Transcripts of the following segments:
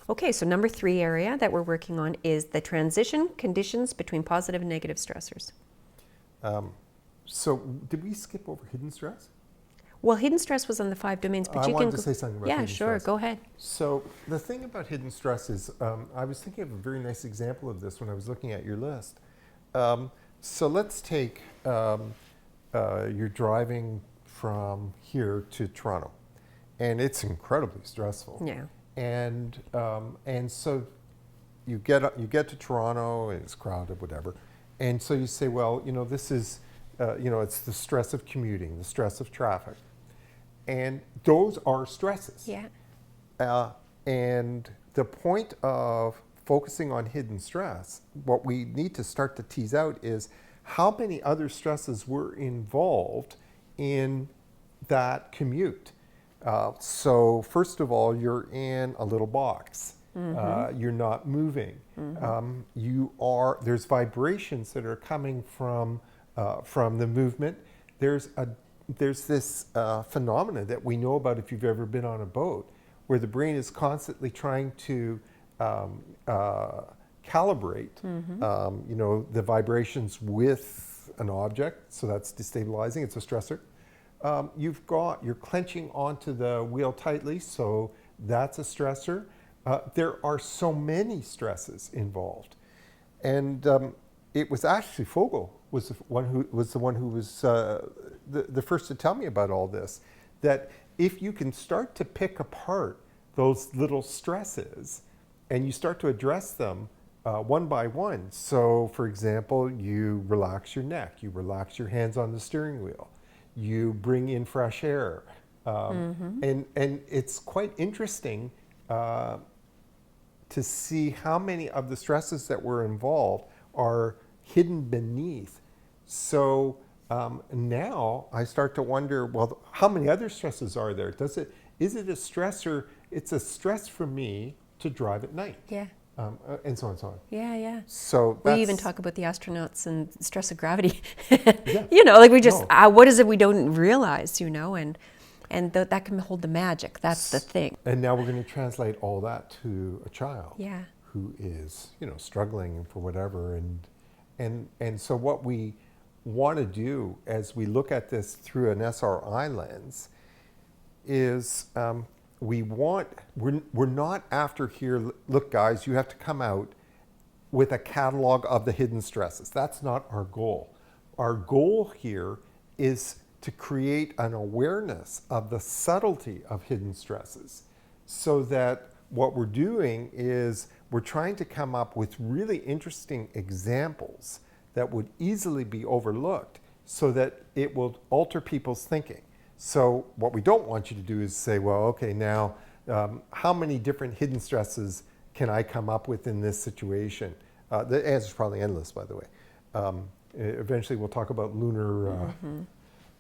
Okay, so number 3 area that we're working on is the transition conditions between positive and negative stressors. So did we skip over hidden stress? Well, hidden stress was on the 5 domains, but I you wanted can to say something about yeah, hidden sure, stress. go ahead. So the thing about hidden stress is, I was thinking of a very nice example of this when I was looking at your list. So let's take, you're driving from here to Toronto, and it's incredibly stressful. Yeah. And so you get to Toronto, and it's crowded, whatever. And so you say, well, this is, it's the stress of commuting, the stress of traffic. And those are stresses. Yeah. And the point of focusing on hidden stress, what we need to start to tease out is how many other stresses were involved in that commute. So first of all, you're in a little box. You're not moving. There's vibrations that are coming from the movement. There's this phenomena that we know about if you've ever been on a boat, where the brain is constantly trying to calibrate, the vibrations with an object. So that's destabilizing. It's a stressor. You're clenching onto the wheel tightly, so that's a stressor. There are so many stresses involved, and it was actually Fogel was the one who was the first to tell me about all this. That if you can start to pick apart those little stresses, and you start to address them one by one. So, for example, you relax your neck, you relax your hands on the steering wheel, you bring in fresh air, and it's quite interesting to see how many of the stresses that were involved are hidden beneath. So now I start to wonder, well, how many other stresses are there? Is it a stressor? It's a stress for me to drive at night. Yeah. And so on and so on. Yeah, yeah. So we even talk about the astronauts and stress of gravity. Yeah. Like we just, what is it we don't realize, and that can hold the magic. That's the thing. And now we're going to translate all that to a child. Yeah. Who is, struggling for whatever. And so what we want to do as we look at this through an SRI lens is we're not after here, look guys, you have to come out with a catalog of the hidden stresses. That's not our goal. Our goal here is to create an awareness of the subtlety of hidden stresses, so that what we're doing is we're trying to come up with really interesting examples that would easily be overlooked, so that it will alter people's thinking. So what we don't want you to do is say, well, okay, now how many different hidden stresses can I come up with in this situation? The answer is probably endless, by the way. Eventually we'll talk about lunar,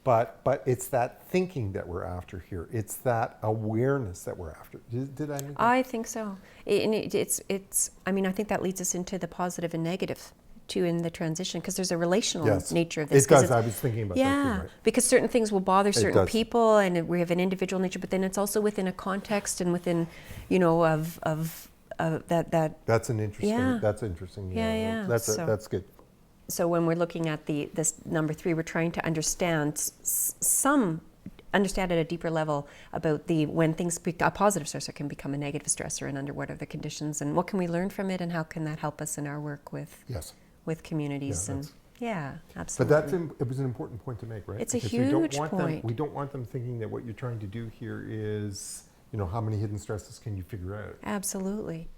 but it's that thinking that we're after here. It's that awareness that we're after. Did I make that? I think so. I think that leads us into the positive and negative too in the transition, because there's a relational nature of this. It does. I was thinking about that too, right? Because certain things will bother certain people, and we have an individual nature, but then it's also within a context and within, that. That's an interesting. Yeah. That's interesting. Yeah. That's good. So when we're looking at this number 3, we're trying to understand understand at a deeper level about when things a positive stressor can become a negative stressor, and under what are the conditions, and what can we learn from it, and how can that help us in our work with communities. Yeah, absolutely. But it was an important point to make, right? It's because a huge point. We don't want them thinking that what you're trying to do here is, how many hidden stresses can you figure out? Absolutely.